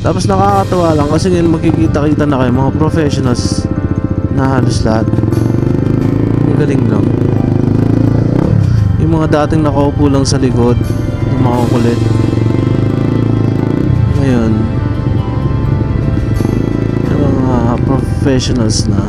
Tapos nakakatawa lang kasi ngayon magkikita-kita na kayo mga professionals na halos lahat. Ang galing lang. Yung mga dating nakaupo lang sa likod, yung mga kulit, ngayon yung mga professionals na.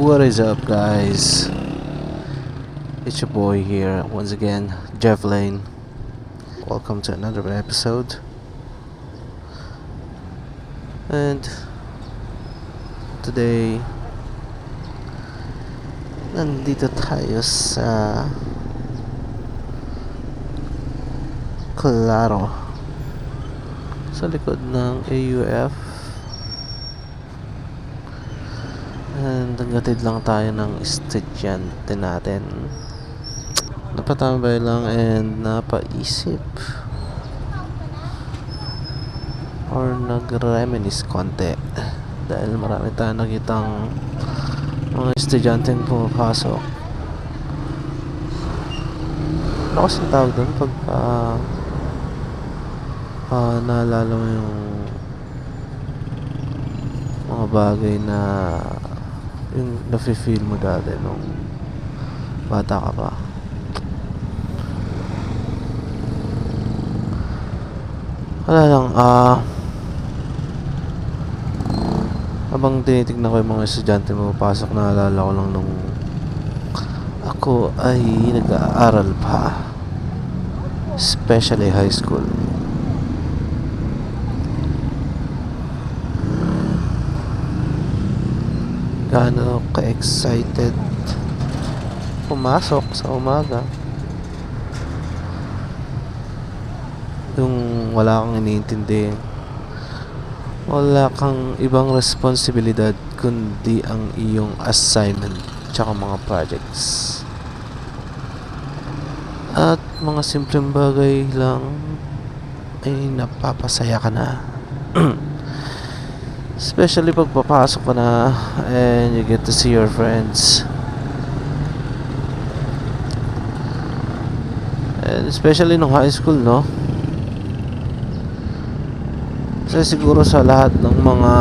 What is up, guys? It's your boy here once again, Jeff Lane. Welcome to another episode. And today, nandito tayo sa Claro, sa likod ng AUF. And nagatid lang tayo ng estudyante natin. Napatambay lang and napaisip or nag-reminisce konti dahil marami tayong nakitang mga estudyanteng pumapasok. Ano kasing tawag doon pagka naalala mo yung mga bagay na yung nafe-feel mo dati nung bata ka pa. Wala lang, habang tinitignan ko yung mga estudyante mo pasok, naalala ko lang nung ako ay nag-aaral pa, especially high school. Gaano ka-excited pumasok sa umaga, yung wala kang iniintindi, wala kang ibang responsibilidad kundi ang iyong assignment tsaka mga projects at mga simpleng bagay lang ay napapasaya ka na. Especially pag papasok ka na and you get to see your friends. And especially nung high school, no? Kasi siguro sa lahat ng mga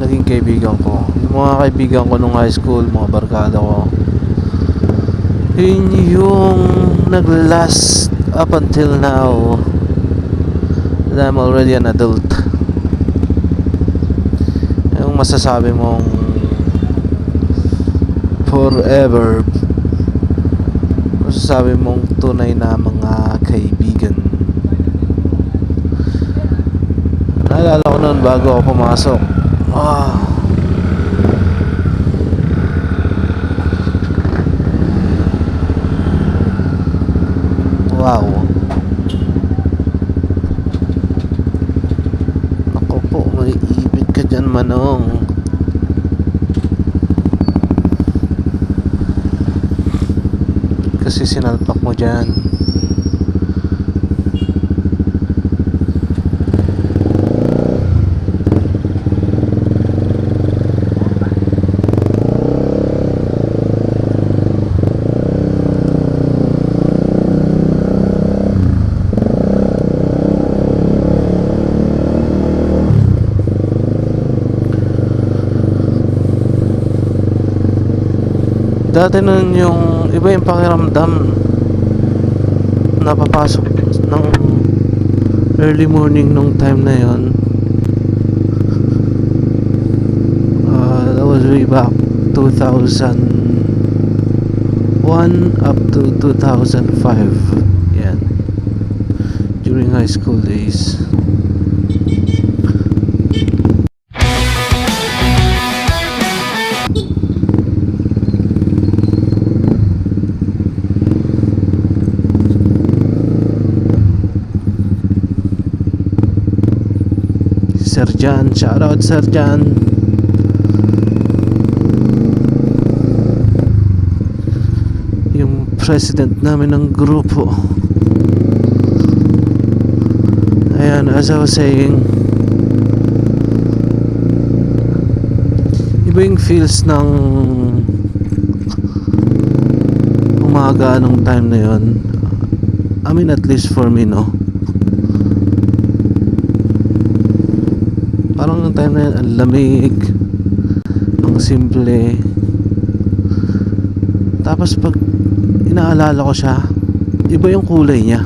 naging kaibigan ko, yung mga kaibigan ko nung high school, mga barkada ko, yun yung nag-last up until now that I'm already an adult. Yung masasabi mong forever, masasabi mong tunay na mga kaibigan. Naalala ko noon bago ako pumasok, wow. Ako po, may ibig ka dyan, manong. Kasi sinalpak mo dyan. Dati nun yung iba yung pakiramdam, napapasok ng early morning nung time na yon. That was way back 2001 up to 2005. Yan, during high school days. Sir Jan, shoutout Sir Jan. Yung president namin ng grupo. Ayan, as I was saying, iba yung feels ng umaga nung time na yon. I mean, at least for me, no? Parang yung time na yun, ang lamig, ang simple. Tapos pag inaalala ko siya, iba yung kulay niya.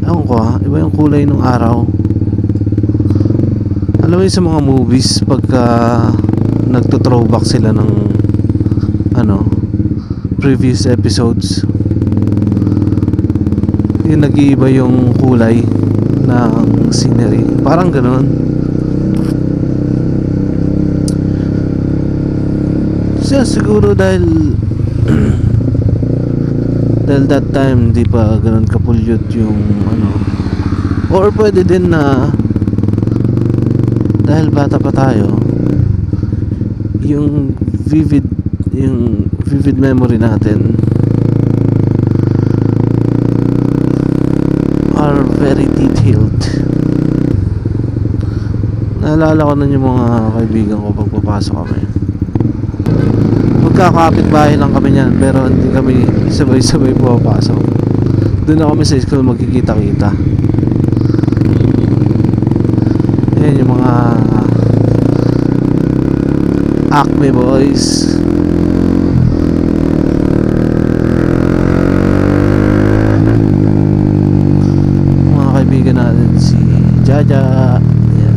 Ewan ko iba yung kulay ng araw. Alam mo yun sa mga movies, pagka nagto-throwback sila ng previous episodes, yung nag-iiba yung kulay ng scenery. Parang ganun. So, siguro dahil that time di pa ganun kapulyot yung or pwede din na dahil bata pa tayo, yung vivid memory natin are very detailed. Naalala ko na yung mga kaibigan ko pag papasok kami. Magkakapit bahay lang kami niyan, pero hindi kami sabay-sabay pumapasok. Doon na kami sa school magkikita-kita. Ayan yung mga Acme boys. Mga kaibigan natin, si Jaja,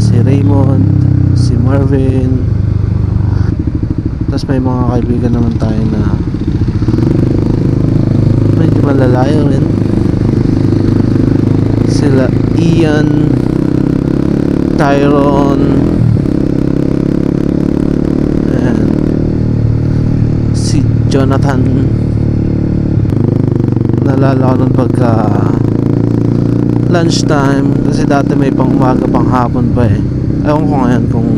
si Raymond, si Marvin. Tapos may mga kaibigan naman tayo na medyo malalayo rin. Sila Ian, Tyron, and si Jonathan. Nalala ko nun pagka lunchtime, kasi dati may pang umaga pang hapon pa eh. Ewan ko ngayon kung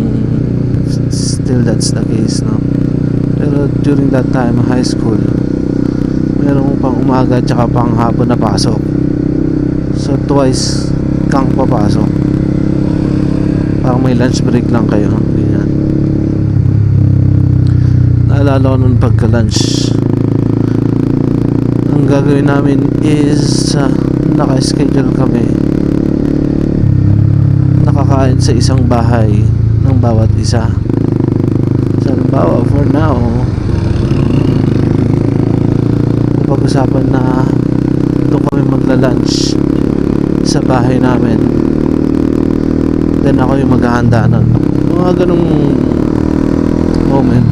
still that's the case, no? Pero during that time, high school, meron pang umaga at saka pang hapon na pasok. So twice kang papasok. Parang may lunch break lang kayo, ganyan. Naalala ko nun pagka lunch, ang gagawin namin is naka-schedule kami, nakakain sa isang bahay ng bawat isa. So halimbawa, for now, pag-usapan na doon kami magla-lunch sa bahay namin, then ako yung maghahanda nun. Mga ganung moment,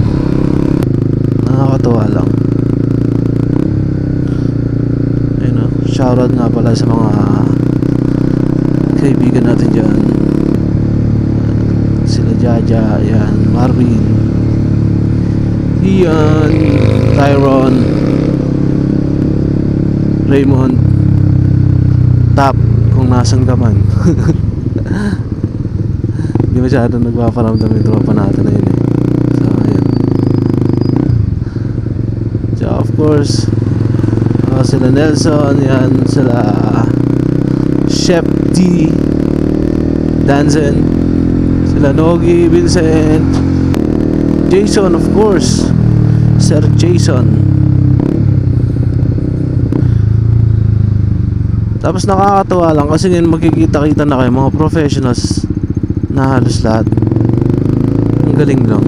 nakakatuwa lang. Ayun, shoutout nga pala sa mga kaibigan natin dyan, sila Jaja, yan, Marvin, Ian, Tyron, Raymond, Tap, kung nasan ka man. Hindi masyadong nagpaparamdam yung tropa natin na yun eh. So, ayan. So, of course, sila Nelson, yan, sila Chef D, Danzen, sila Nogi, Vincent, Jason, of course, Sir Jason. Tapos nakakatawa lang kasi ngayon magkikita-kita na kayo, mga professionals na halos lahat. Ang galing lang.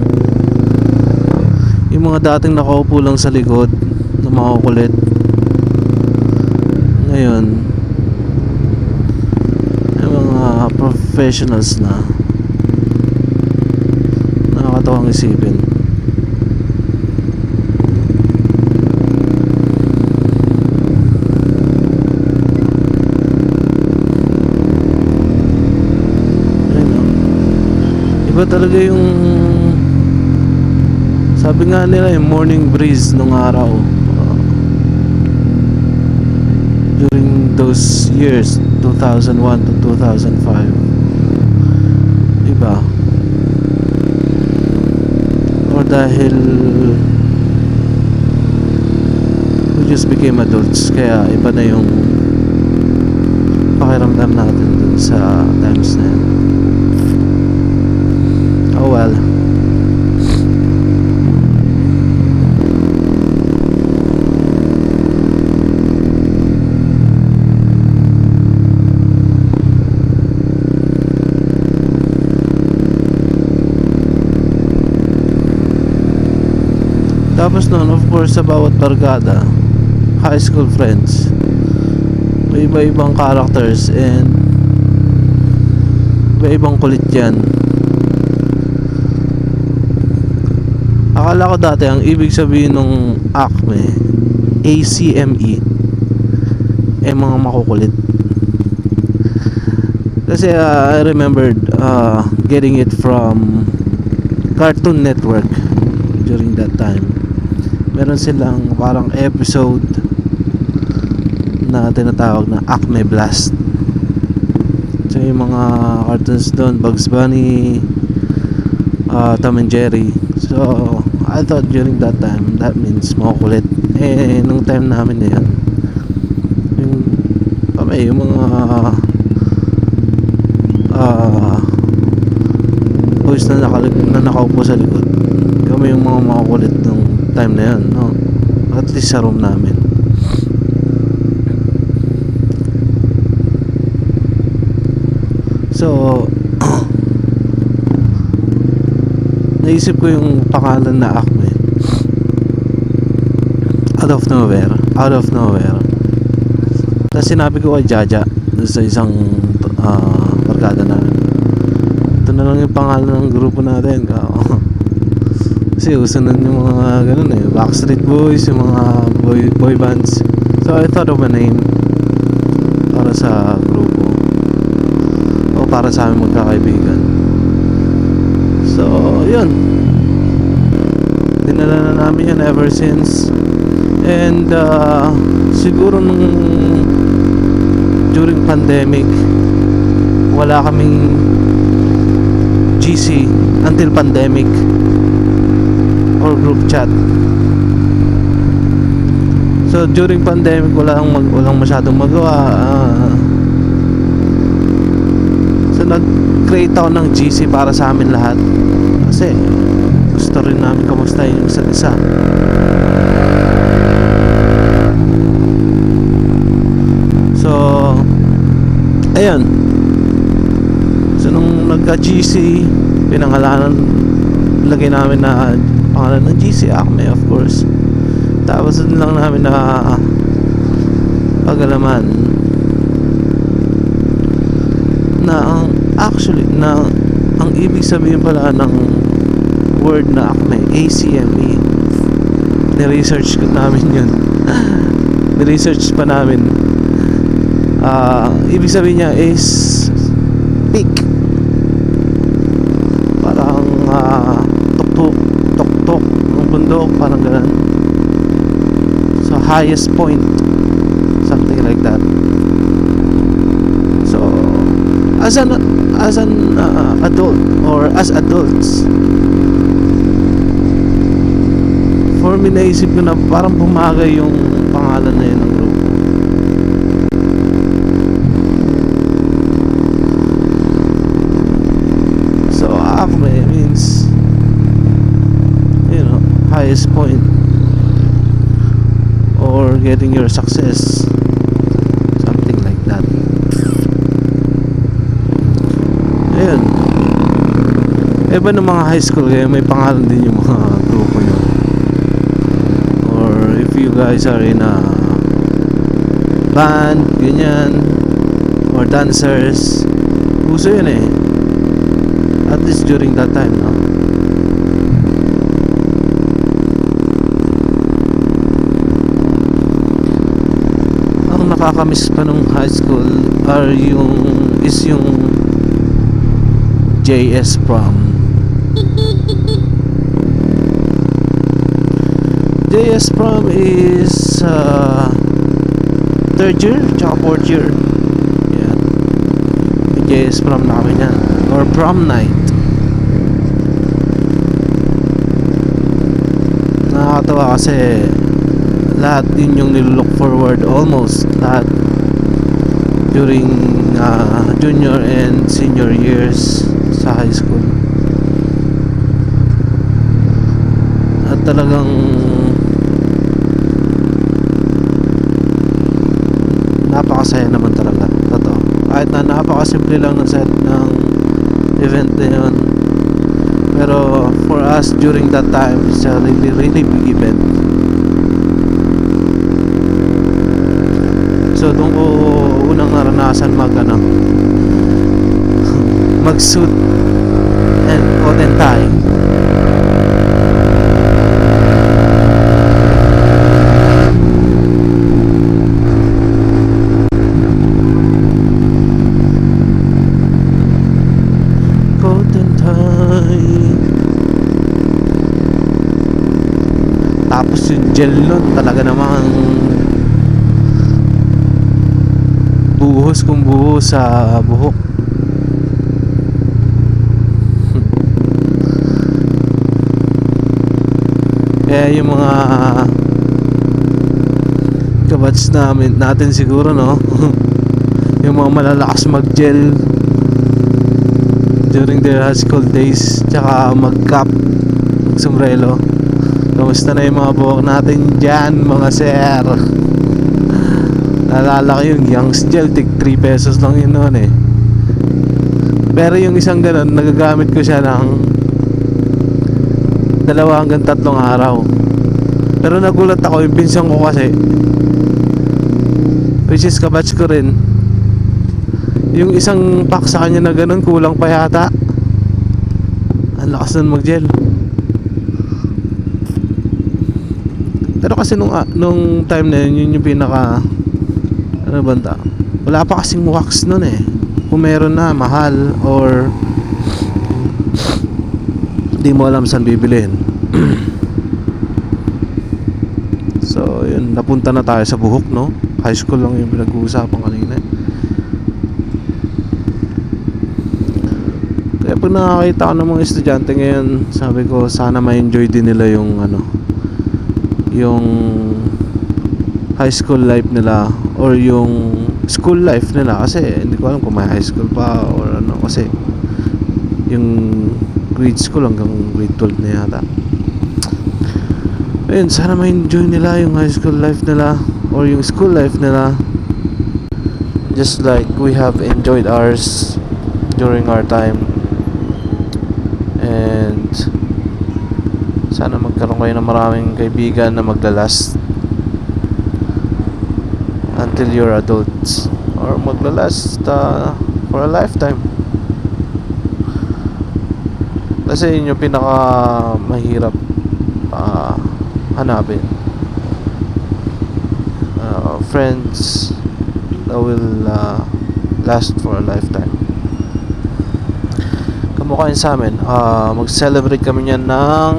Yung mga dating nakaupo lang sa likod na mga kulit, ngayon yung mga professionals na. Nakakatawang isipin. Iba talaga yung, sabi nga nila, yung morning breeze nung araw, during those years 2001 to 2005. Iba, or dahil we just became adults, kaya iba na yung pakiramdam natin dun sa times na yun. Oh well. Tapos nun, of course, sa bawat barkada, high school friends, may iba-ibang characters and iba-ibang kulit yan. Akala ko dati ang ibig sabihin ng ACME, ACME, mga makukulit. Kasi I remembered getting it from Cartoon Network during that time. Meron silang parang episode na tinatawag na Acme Blast. So yung mga cartoons doon, Bugs Bunny, Tom and Jerry. So I thought during that time that means makukulit. Nung time namin na yun, yung mga boys na nakaupo sa likod, kami yung mga makukulit nung time na yun, no? At least sa room namin. So naisip ko yung pangalan na Acme out of nowhere. Tapos sinabi ko kay Jaja sa isang barkada namin, ito na lang yung pangalan ng grupo natin. Kasi uso nun yung mga ganun Backstreet Boys, yung mga boy bands. So I thought of a name para sa grupo o para sa aming magkakaibigan. So yun, dinala na namin yan ever since. And siguro nung during pandemic, wala kaming GC until pandemic or group chat. So during pandemic walang masyadong magawa. So nag-create ako ng GC para sa amin lahat. Kasi gusto rin namin kamustahin yung isa't isa. So ayun. So nung nagka-GC, lagay namin na pangalan ng GC Acme, of course. Tapos dun lang namin na pag-alaman na ang ibig sabihin pala ng word na Acme, ACME, ni-research namin yun. Ni-research pa namin. Ibig sabihin niya is peak. Parang tuktok ng bundok, parang ganun. So highest point, something like that. So as an adult, or as adults, for me naisip ko na parang bumagay yung pangalan na yun ng grupo. So Acme means, highest point or getting your success, something like that. Ayun. Iba ng mga high school, kaya may pangalan din yung mga grupo nyo. Or if you guys are in a band, ganyan, or dancers, uso yun at least during that time, no? Ang nakakamiss pa nung high school is yung JS prom. JS prom is third year tsaka fourth year. Yan. JS prom namin yan, or prom night. Nakakatawa kasi lahat din yung nilook forward, almost lahat during junior and senior years sa high school. At talagang napakasaya naman talaga, totoo. Kahit na napakasimple lang ng set ng event na yun, pero for us during that time, it's a really really big event. So doon ko unang naranasan mag suit and coat and tie. Coat and tie. Tapos yung gel nun talaga namang buhos kung buhos sa buhok. Kaya yung mga kabats natin siguro, no? Yung mga malalakas mag-gel during their high school days, tsaka mag-cap, mag-sombrero. Kamusta na yung mga buhok natin dyan, mga sir? Naalala ko yung Young's Gel, tig 3 pesos lang yun noon eh. Pero yung isang ganun, nagagamit ko siya ng 2 hanggang 3 araw. Pero nagulat ako, yung pinsan ko kasi, which is kabatch ko rin, yung isang pack sa kanya na ganun, kulang pa yata. Ang lakas nun mag-gel. Pero kasi nung time na yun yung pinaka banda, wala pa kasing wax nun eh. Kung meron na, mahal, or di mo alam saan bibilhin. So yun, napunta na tayo sa buhok, no? High school lang yung pinag-uusapan kanina. Kaya pag nakakita ko ng mga estudyante ngayon, sabi ko sana ma-enjoy din nila yung yung high school life nila, or yung school life nila, kasi hindi ko alam kung may high school pa or ano, kasi yung grade school hanggang grade 12 na yata. Ayun, sana ma-enjoy nila yung high school life nila or yung school life nila, just like we have enjoyed ours during our time. And sana magkaroon kayo ng maraming kaibigan na maglalast until you're adults, or maglalast for a lifetime. Kasi yun yung pinaka mahirap hanapin, friends that will last for a lifetime. Kamukha yun sa amin. Mag-celebrate kami niyan ng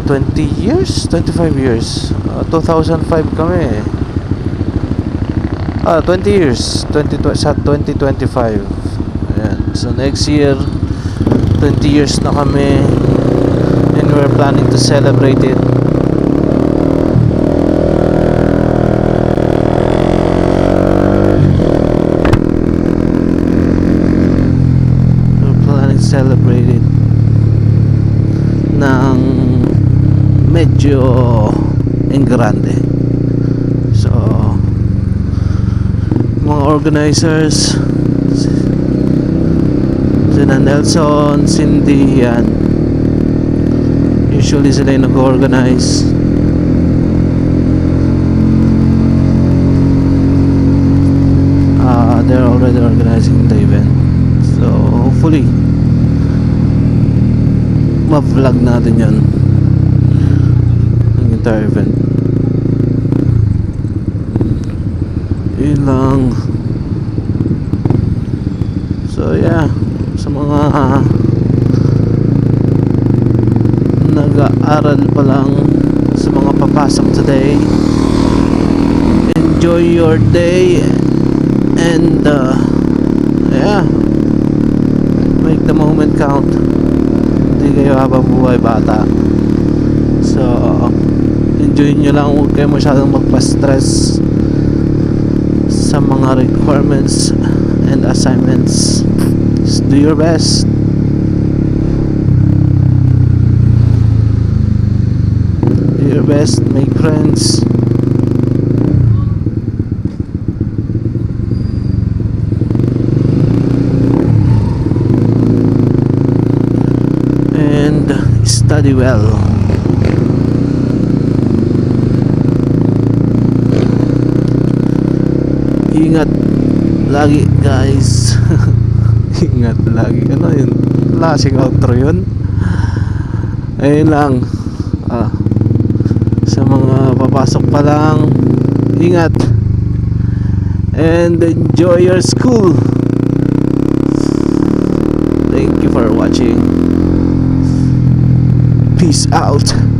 20 years, 25 years. 2005 kami. 20 years. Sa 2025. Ayan. So next year, 20 years na kami. And we're planning to celebrate it. We're planning to celebrate it ng medyo en grande. So mga organizers, sina Nelson, Cindy, yan, usually sila yung nag-organize. They're already organizing the event, so hopefully ma-vlog natin yan, ang entire event. Yun lang. So yeah, sa mga nag-aaral pa lang, sa mga papasok today, enjoy your day, and yeah, make the moment count. Hindi kayo habang buhay bata, so enjoy nyo lang, huwag kayo masyadong magpa-stress mga requirements and assignments. Just do your best. Do your best, make friends. And study well. Ingat lagi, guys. Ingat lagi. Ano yun? Klaseng outro yun. Ayun lang. Sa mga papasok pa lang, ingat. And enjoy your school. Thank you for watching. Peace out.